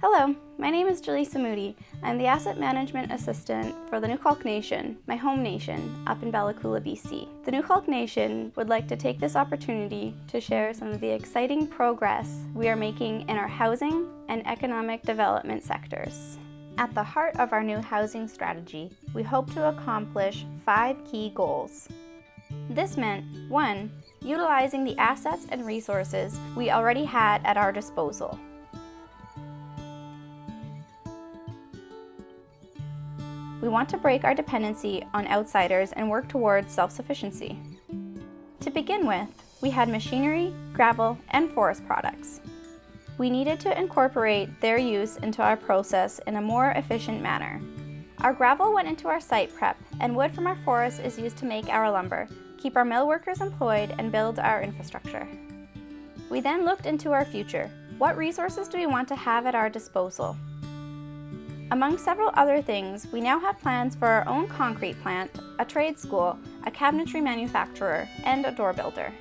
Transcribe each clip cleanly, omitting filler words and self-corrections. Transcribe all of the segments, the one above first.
Hello, my name is Jaleesa Moody. I'm the Asset Management Assistant for the Nuxalk Nation, my home nation, up in Bella Coola, BC. The Nuxalk Nation would like to take this opportunity to share some of the exciting progress we are making in our housing and economic development sectors. At the heart of our new housing strategy, we hope to accomplish 5 key goals. This meant 1. Utilizing the assets and resources we already had at our disposal. We want to break our dependency on outsiders and work towards self-sufficiency. To begin with, we had machinery, gravel, and forest products. We needed to incorporate their use into our process in a more efficient manner. Our gravel went into our site prep, and wood from our forest is used to make our lumber, keep our mill workers employed, and build our infrastructure. We then looked into our future. What resources do we want to have at our disposal? Among several other things, we now have plans for our own concrete plant, a trade school, a cabinetry manufacturer, and a door builder.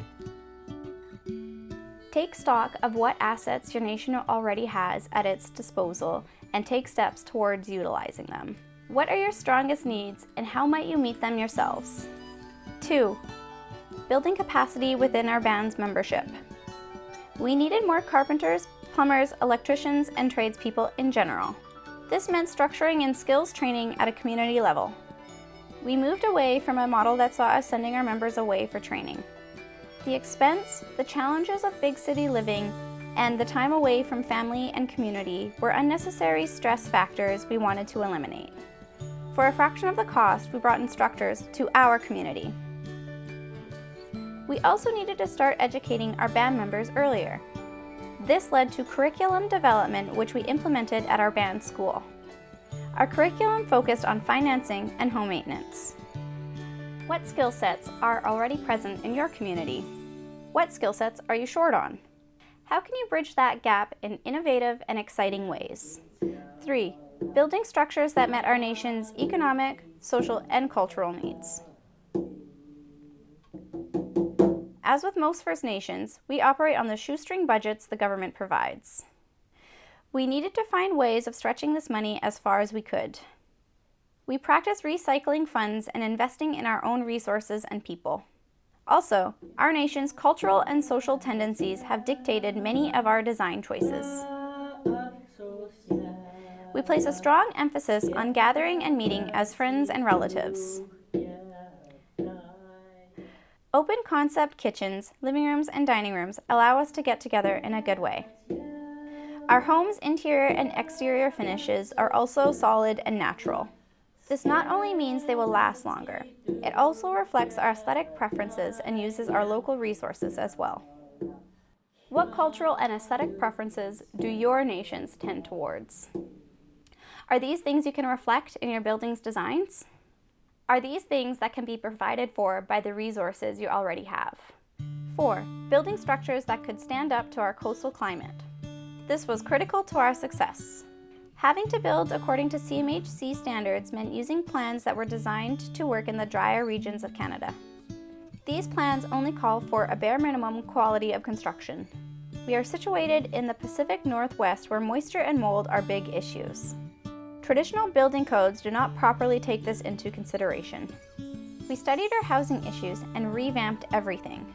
Take stock of what assets your nation already has at its disposal and take steps towards utilizing them. What are your strongest needs and how might you meet them yourselves? 2. Building capacity within our band's membership. We needed more carpenters, plumbers, electricians, and tradespeople in general. This meant structuring in skills training at a community level. We moved away from a model that saw us sending our members away for training. The expense, the challenges of big city living, and the time away from family and community were unnecessary stress factors we wanted to eliminate. For a fraction of the cost, we brought instructors to our community. We also needed to start educating our band members earlier. This led to curriculum development, which we implemented at our band school. Our curriculum focused on financing and home maintenance. What skill sets are already present in your community? What skill sets are you short on? How can you bridge that gap in innovative and exciting ways? 3. Building structures that met our nation's economic, social, and cultural needs. As with most First Nations, we operate on the shoestring budgets the government provides. We needed to find ways of stretching this money as far as we could. We practice recycling funds and investing in our own resources and people. Also, our nation's cultural and social tendencies have dictated many of our design choices. We place a strong emphasis on gathering and meeting as friends and relatives. Open concept kitchens, living rooms, and dining rooms allow us to get together in a good way. Our home's interior and exterior finishes are also solid and natural. This not only means they will last longer, it also reflects our aesthetic preferences and uses our local resources as well. What cultural and aesthetic preferences do your nations tend towards? Are these things you can reflect in your building's designs? Are these things that can be provided for by the resources you already have? 4. Building structures that could stand up to our coastal climate. This was critical to our success. Having to build according to CMHC standards meant using plans that were designed to work in the drier regions of Canada. These plans only call for a bare minimum quality of construction. We are situated in the Pacific Northwest where moisture and mold are big issues. Traditional building codes do not properly take this into consideration. We studied our housing issues and revamped everything.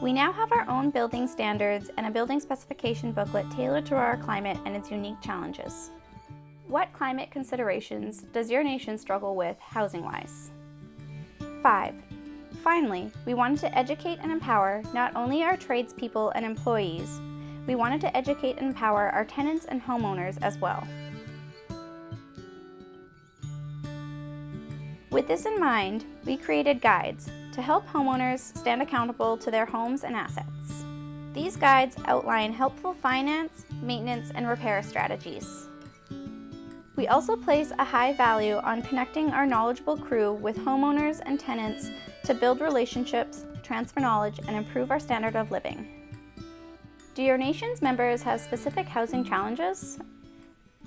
We now have our own building standards and a building specification booklet tailored to our climate and its unique challenges. What climate considerations does your nation struggle with housing-wise? 5. Finally, we wanted to educate and empower not only our tradespeople and employees, we wanted to educate and empower our tenants and homeowners as well. With this in mind, we created guides to help homeowners stand accountable to their homes and assets. These guides outline helpful finance, maintenance, and repair strategies. We also place a high value on connecting our knowledgeable crew with homeowners and tenants to build relationships, transfer knowledge, and improve our standard of living. Do your nation's members have specific housing challenges?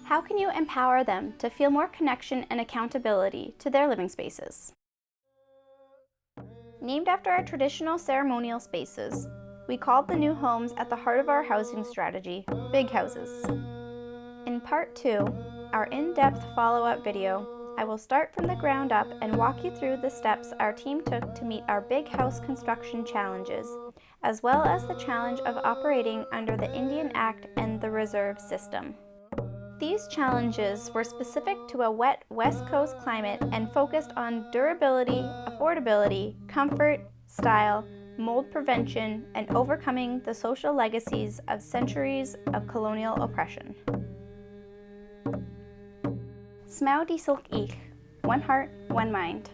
How can you empower them to feel more connection and accountability to their living spaces? Named after our traditional ceremonial spaces, we called the new homes at the heart of our housing strategy big houses. In part 2, our in-depth follow-up video, I will start from the ground up and walk you through the steps our team took to meet our big house construction challenges, as well as the challenge of operating under the Indian Act and the reserve system. These challenges were specific to a wet West Coast climate and focused on durability, affordability, comfort, style, mold prevention, and overcoming the social legacies of centuries of colonial oppression. Smau di sulk ich, one heart, one mind.